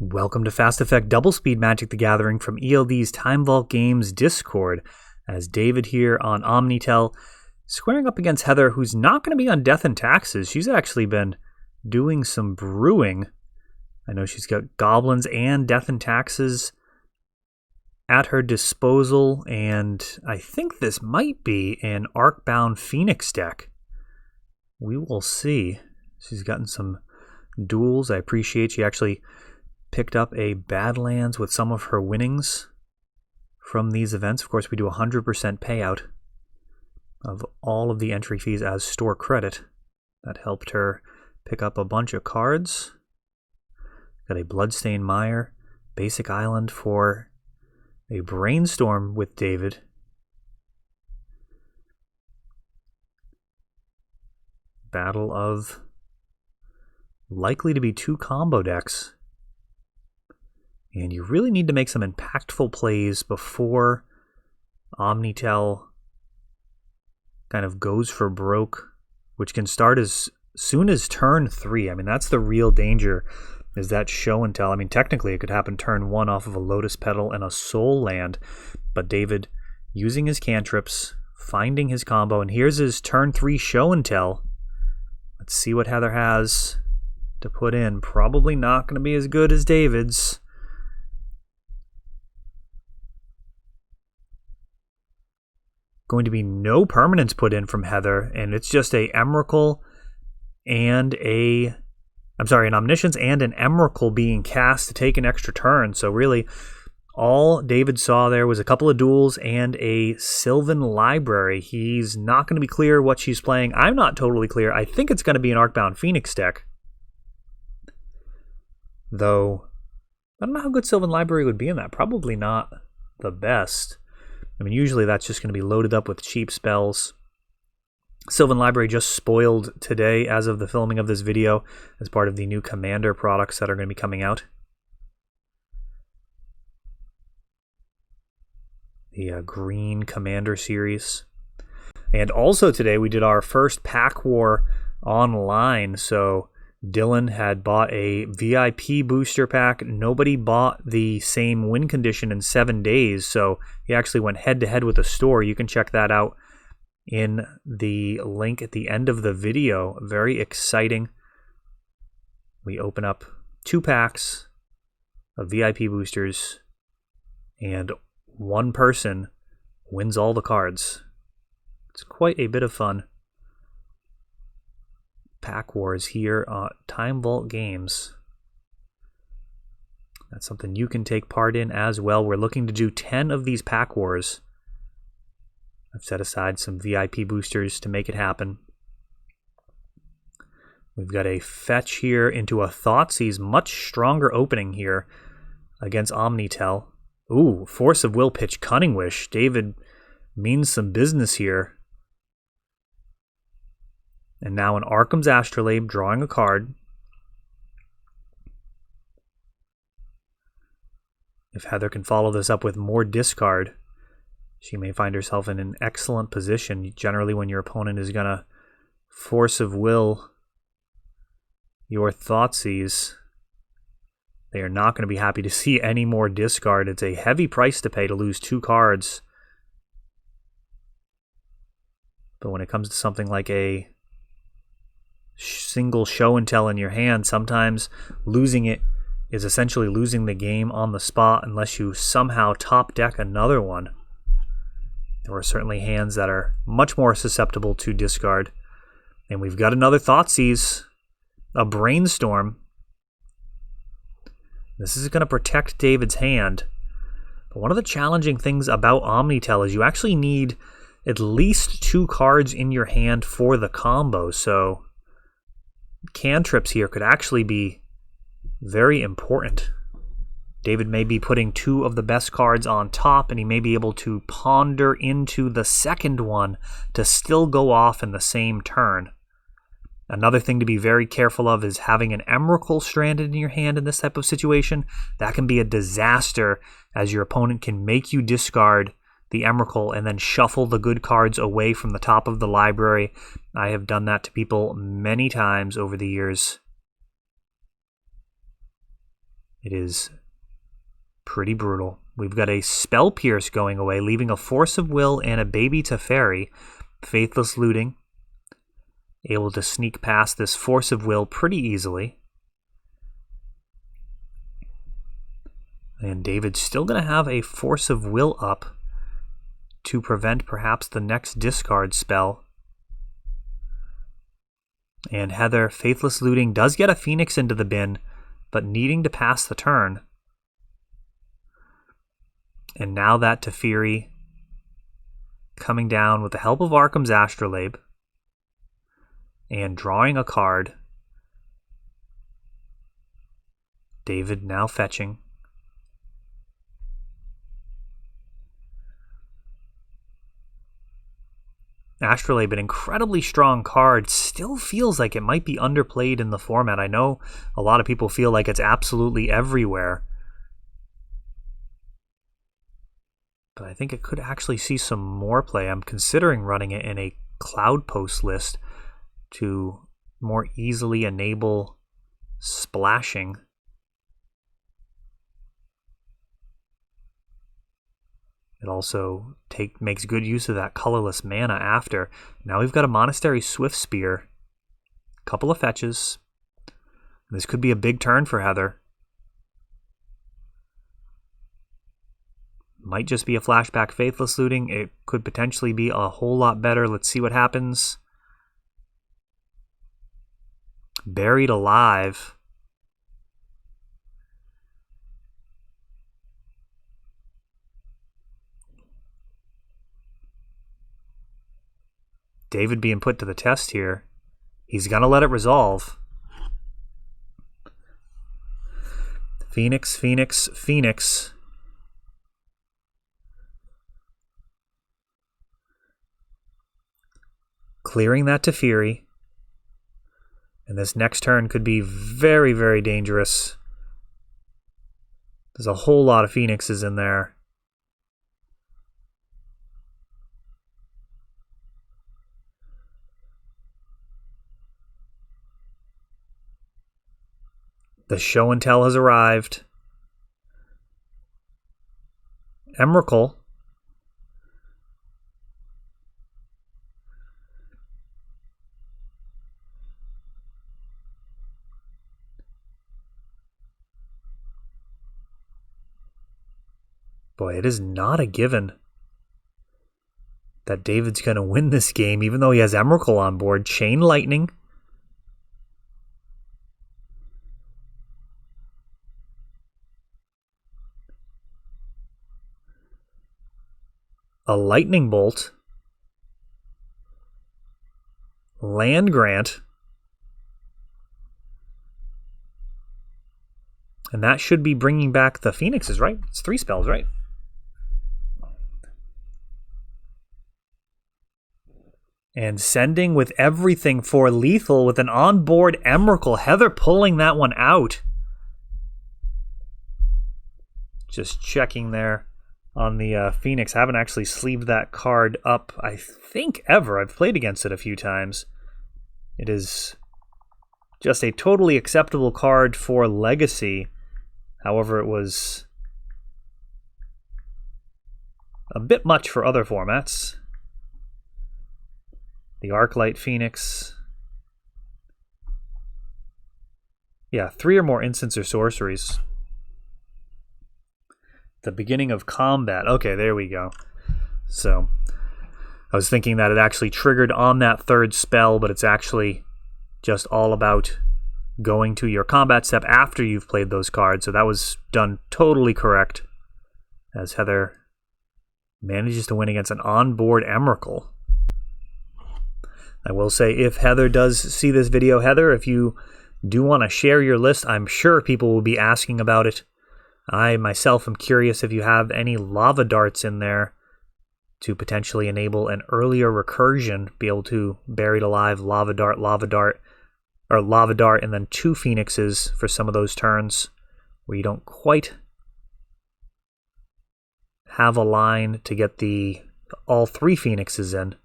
Welcome to Fast Effect Double Speed Magic the Gathering from ELD's Time Vault Games Discord, as David here on Omnitel, squaring up against Heather, who's not going to be on Death and Taxes. She's actually been doing some brewing. I know she's got Goblins and Death and Taxes at her disposal, and I think this might be an Arcbound Phoenix deck. We will see. She's gotten some duels. I appreciate she actually picked up a Badlands with some of her winnings from these events. Of course, we do 100% payout of all of the entry fees as store credit. That helped her pick up a bunch of cards. Got a Bloodstained Mire, Basic Island for a Brainstorm with David. Battle of likely to be 2 combo decks. And you really need to make some impactful plays before Omnitel kind of goes for broke, which can start as soon as turn 3. I mean, that's the real danger, is that show and tell. I mean, technically it could happen turn 1 off of a Lotus Petal and a Soul Land, but David using his cantrips, finding his combo, and here's his turn 3 show and tell. Let's see what Heather has to put in. Probably not going to be as good as David's. Going to be no permanents put in from Heather, and it's just a Emrakul and an Omniscience and an Emrakul being cast to take an extra turn. So really, all David saw there was a couple of duels and a Sylvan Library. He's not going to be clear what she's playing. I'm not totally clear. I think it's going to be an Arcbound Phoenix deck. Though, I don't know how good Sylvan Library would be in that. Probably not the best. I mean, usually that's just going to be loaded up with cheap spells. Sylvan Library just spoiled today as of the filming of this video as part of the new Commander products that are going to be coming out. The Green Commander series. And also today we did our first Pack War online, so Dylan had bought a VIP booster pack. Nobody bought the same win condition in 7 days, so he actually went head-to-head with the store. You can check that out in the link at the end of the video. Very exciting. We open up 2 packs of VIP boosters, and one person wins all the cards. It's quite a bit of fun. Pack Wars here on Time Vault Games. That's something you can take part in as well. We're looking to do 10 of these Pack Wars. I've set aside some VIP boosters to make it happen. We've got a fetch here into a Thoughtseize. Much stronger opening here against Omnitel. Ooh, Force of Will pitch Cunning Wish. David means some business here. And now an Arkham's Astrolabe, drawing a card. If Heather can follow this up with more discard, she may find herself in an excellent position. Generally, when your opponent is going to Force of Will your Thoughtseize, they are not going to be happy to see any more discard. It's a heavy price to pay to lose 2 cards. But when it comes to something like a single show and tell in your hand, sometimes losing it is essentially losing the game on the spot unless you somehow top deck another one. There are certainly hands that are much more susceptible to discard. And we've got another Thoughtseize, a Brainstorm. This is going to protect David's hand. But one of the challenging things about Omnitel is you actually need at least 2 cards in your hand for the combo. So cantrips here could actually be very important. David may be putting 2 of the best cards on top, and he may be able to ponder into the second one to still go off in the same turn. Another thing to be very careful of is having an Emrakul stranded in your hand in this type of situation. That can be a disaster, as your opponent can make you discard the Emrakul and then shuffle the good cards away from the top of the library. I have done that to people many times over the years. It is pretty brutal. We've got a Spell Pierce going away, leaving a Force of Will and a Baby Teferi. Faithless Looting, able to sneak past this Force of Will pretty easily. And David's still going to have a Force of Will up to prevent perhaps the next discard spell. And Heather, Faithless Looting, does get a Phoenix into the bin, but needing to pass the turn. And now that Teferi coming down with the help of Arkham's Astrolabe and drawing a card. David now fetching. Astrolabe, an incredibly strong card, still feels like it might be underplayed in the format. I know a lot of people feel like it's absolutely everywhere, but I think it could actually see some more play. I'm considering running it in a Cloud Post list to more easily enable splashing. It also makes good use of that colorless mana after. Now we've got a Monastery Swift Spear, a couple of fetches. This could be a big turn for Heather. Might just be a flashback Faithless Looting. It could potentially be a whole lot better. Let's see what happens. Buried Alive. David being put to the test here. He's going to let it resolve. Phoenix, Phoenix, Phoenix. Clearing that Teferi. And this next turn could be very, very dangerous. There's a whole lot of Phoenixes in there. The show and tell has arrived. Emrakul. Boy, it is not a given that David's going to win this game, even though he has Emrakul on board. Chain Lightning. A Lightning Bolt. Land Grant. And that should be bringing back the Phoenixes, right? It's 3 spells, right? And sending with everything for lethal with an onboard Emrakul. Heather pulling that one out. Just checking there on the Phoenix. I haven't actually sleeved that card up, I think, ever. I've played against it a few times. It is just a totally acceptable card for Legacy. However, it was a bit much for other formats. The Arclight Phoenix. Yeah, 3 or more instants or sorceries. The beginning of combat. Okay, there we go. So, I was thinking that it actually triggered on that 3rd spell, but it's actually just all about going to your combat step after you've played those cards. So that was done totally correct, as Heather manages to win against an onboard Emrakul. I will say, if Heather does see this video, Heather, if you do want to share your list, I'm sure people will be asking about it. I myself am curious if you have any lava darts in there to potentially enable an earlier recursion, be able to Buried Alive, lava dart, or lava dart, and then 2 Phoenixes for some of those turns where you don't quite have a line to get all 3 Phoenixes in.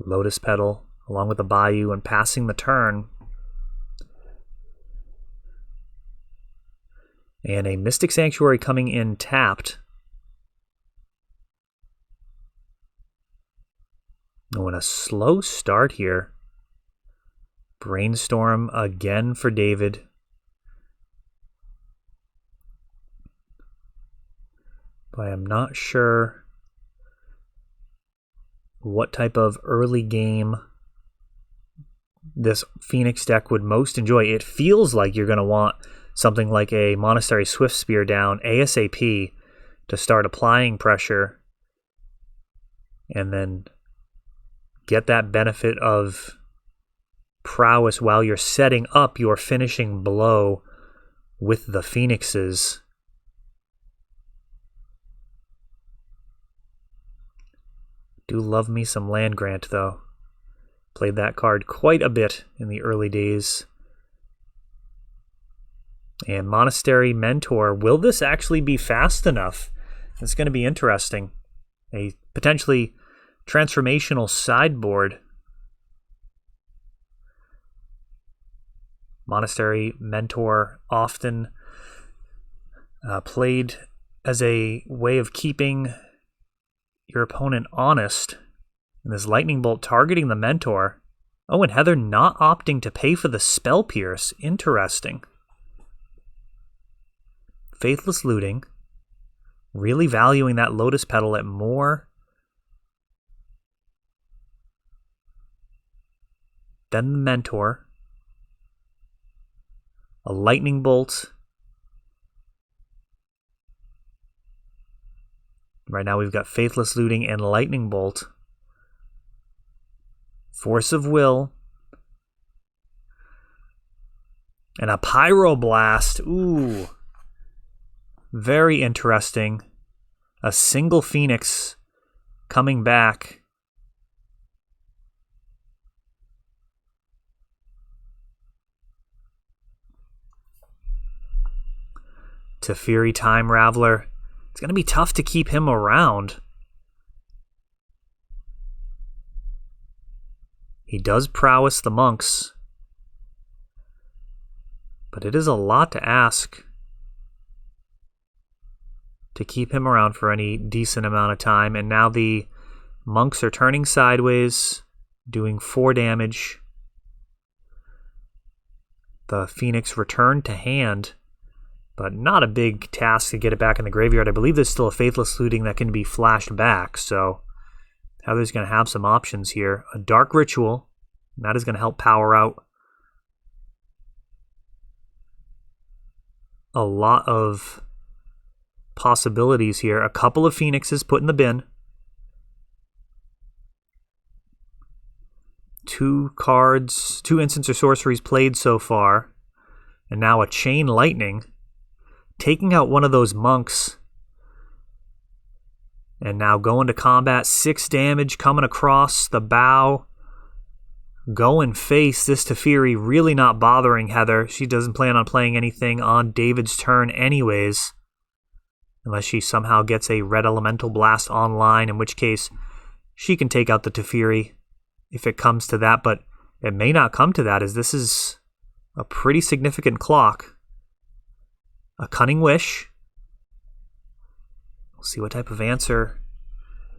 Lotus Petal, along with the Bayou, and passing the turn. And a Mystic Sanctuary coming in tapped. Oh, and a slow start here. Brainstorm again for David. But I'm not sure what type of early game this Phoenix deck would most enjoy. It feels like you're going to want something like a Monastery Swift Spear down ASAP to start applying pressure and then get that benefit of prowess while you're setting up your finishing blow with the Phoenixes. Do love me some land grant, though. Played that card quite a bit in the early days. And Monastery Mentor. Will this actually be fast enough? It's going to be interesting. A potentially transformational sideboard. Monastery Mentor often played as a way of keeping your opponent honest. And this Lightning Bolt targeting the Mentor. Oh, and Heather not opting to pay for the Spell Pierce. Interesting. Faithless Looting. Really valuing that Lotus Petal at more than the Mentor. A Lightning Bolt. Right now we've got Faithless Looting and Lightning Bolt. Force of Will. And a Pyroblast. Ooh. Very interesting. A single Phoenix coming back. Teferi Time Raveler. It's going to be tough to keep him around. He does prowess the monks. But it is a lot to ask to keep him around for any decent amount of time. And now the monks are turning sideways, doing 4 damage. The Phoenix returned to hand, but not a big task to get it back in the graveyard. I believe there's still a Faithless Looting that can be flashed back, so Heather's going to have some options here. A Dark Ritual, and that is going to help power out a lot of possibilities here. A couple of Phoenixes put in the bin. 2 cards, 2 instants or sorceries played so far. And now a Chain Lightning. Taking out one of those monks. And now going to combat. 6 damage coming across the bow. Going face. This Teferi really not bothering Heather. She doesn't plan on playing anything on David's turn anyways. Unless she somehow gets a Red Elemental Blast online, in which case she can take out the Teferi if it comes to that. But it may not come to that, as this is a pretty significant clock. A Cunning Wish. We'll see what type of answer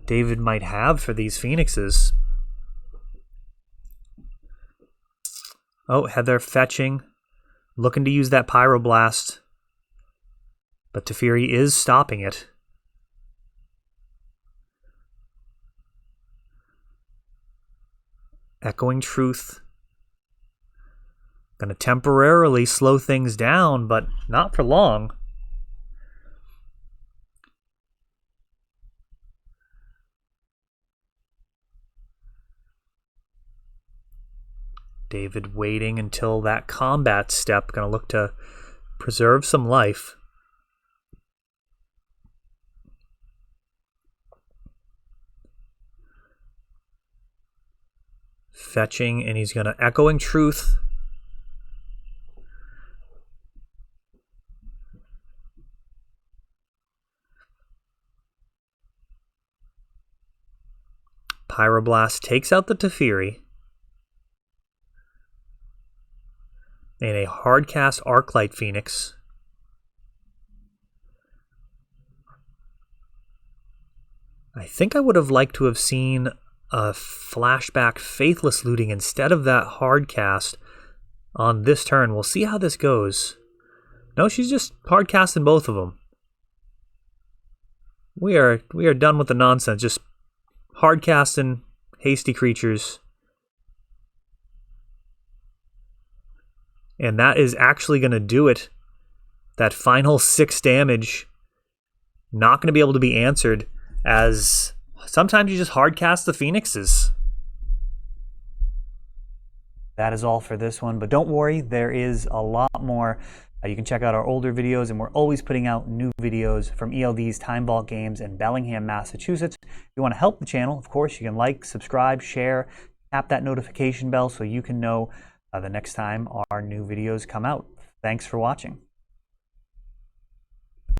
David might have for these Phoenixes. Oh, Heather fetching. Looking to use that Pyroblast. But Teferi is stopping it. Echoing Truth. Going to temporarily slow things down, but not for long. David waiting until that combat step. Going to look to preserve some life. Fetching, and he's going to Echoing Truth. Pyroblast takes out the Teferi. And a Hardcast Arclight Phoenix. I think I would have liked to have seen a flashback Faithless looting instead of that hard cast on this turn. We'll see how this goes. No, she's just hard casting both of them. We are done with the nonsense. Just hard casting hasty creatures. And that is actually going to do it. That final 6 damage, not going to be able to be answered, as sometimes you just hard cast the Phoenixes. That is all for this one, but don't worry, there is a lot more. You can check out our older videos, and we're always putting out new videos from ELD's Time Vault Games in Bellingham, Massachusetts. If you want to help the channel, of course, you can like, subscribe, share, tap that notification bell so you can know the next time our new videos come out. Thanks for watching.